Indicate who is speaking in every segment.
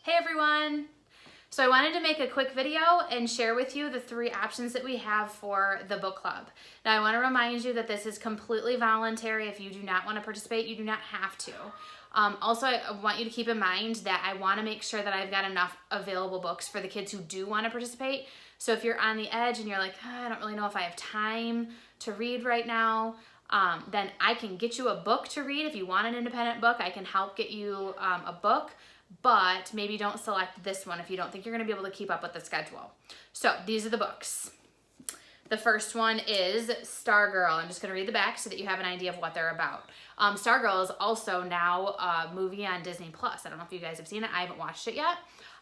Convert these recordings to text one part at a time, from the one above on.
Speaker 1: Hey everyone! So I wanted to make a quick video and share with you the 3 options that we have for the book club. Now I want to remind you that this is completely voluntary. If you do not want to participate, you do not have to. Also, I want you to keep in mind that I want to make sure that I've got enough available books for the kids who do want to participate. So if you're on the edge and you're like, I don't really know if I have time to read right now, then I can get you a book to read. If you want an independent book, I can help get you a book. But maybe don't select this one if you don't think you're going to be able to keep up with the schedule. So these are the books. The first one is Stargirl. I'm just going to read the back so that you have an idea of what they're about. Stargirl is also now a movie on Disney Plus. I don't know if you guys have seen it. I haven't watched it yet.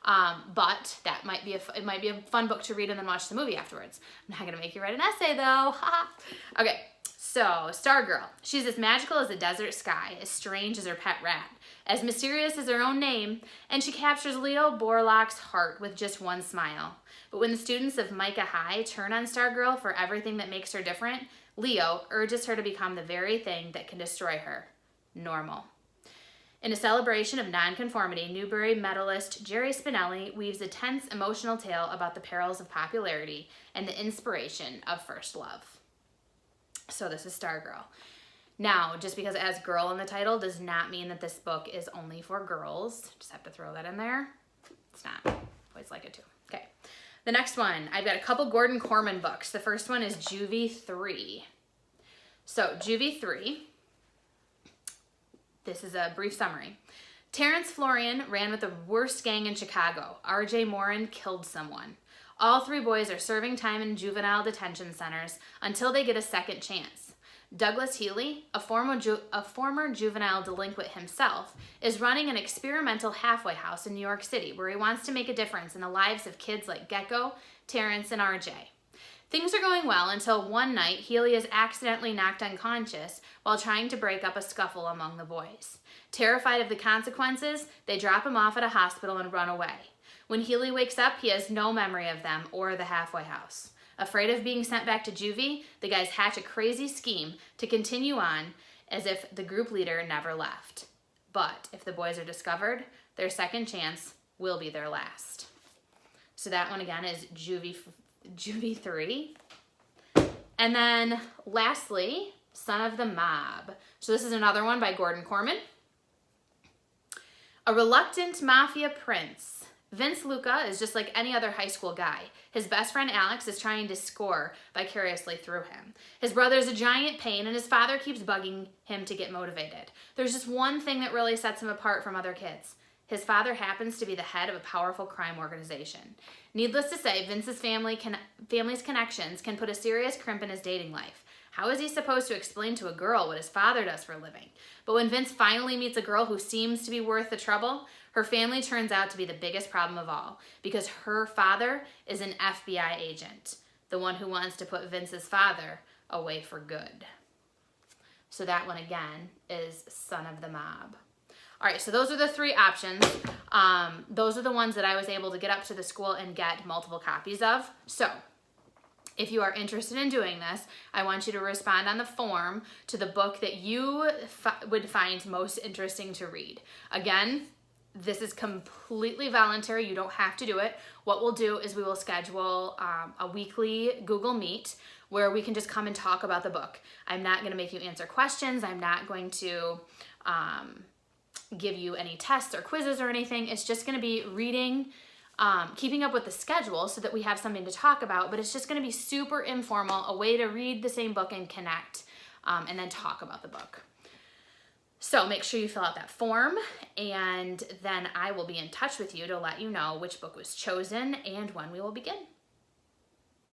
Speaker 1: But that might be it might be a fun book to read and then watch the movie afterwards. I'm not going to make you write an essay though. Okay. So, Stargirl. She's as magical as the desert sky, as strange as her pet rat, as mysterious as her own name, and she captures Leo Borlock's heart with just one smile. But when the students of Micah High turn on Stargirl for everything that makes her different, Leo urges her to become the very thing that can destroy her: normal. In a celebration of nonconformity, Newbery medalist Jerry Spinelli weaves a tense, emotional tale about the perils of popularity and the inspiration of first love. So this is Stargirl. Now, just because it has girl in the title does not mean that this book is only for girls. Just have to throw that in there. It's not. Always like it too. Okay. The next one, I've got a couple Gordon Corman books. The first one is Juvie 3. So Juvie 3, this is a brief summary. Terrence Florian ran with the worst gang in Chicago. R.J. Morin killed someone. All 3 boys are serving time in juvenile detention centers until they get a second chance. Douglas Healy, a former juvenile delinquent himself, is running an experimental halfway house in New York City where he wants to make a difference in the lives of kids like Gecko, Terrence, and RJ. Things are going well until one night Healy is accidentally knocked unconscious while trying to break up a scuffle among the boys. Terrified of the consequences, they drop him off at a hospital and run away. When Healy wakes up, he has no memory of them or the halfway house. Afraid of being sent back to juvie, the guys hatch a crazy scheme to continue on as if the group leader never left. But if the boys are discovered, their second chance will be their last. So that one again is Juvie 3. And then lastly, Son of the Mob. So this is another one by Gordon Corman. A reluctant mafia prince, Vince Luca is just like any other high school guy. His best friend Alex is trying to score vicariously through him. His brother's a giant pain and his father keeps bugging him to get motivated. There's just one thing that really sets him apart from other kids. His father happens to be the head of a powerful crime organization. Needless to say, Vince's family's connections can put a serious crimp in his dating life. How is he supposed to explain to a girl what his father does for a living? But when Vince finally meets a girl who seems to be worth the trouble, her family turns out to be the biggest problem of all, because her father is an FBI agent, the one who wants to put Vince's father away for good. So that one again is Son of the Mob. All right, so those are the 3 options. Those are the ones that I was able to get up to the school and get multiple copies of. So if you are interested in doing this, I want you to respond on the form to the book that you would find most interesting to read. Again, this is completely voluntary. You don't have to do it. What we'll do is we will schedule a weekly Google Meet where we can just come and talk about the book. I'm not going to make you answer questions. I'm not going to give you any tests or quizzes or anything. It's just going to be reading, keeping up with the schedule so that we have something to talk about, but it's just going to be super informal, a way to read the same book and connect, and then talk about the book. So make sure you fill out that form, and then I will be in touch with you to let you know which book was chosen and when we will begin.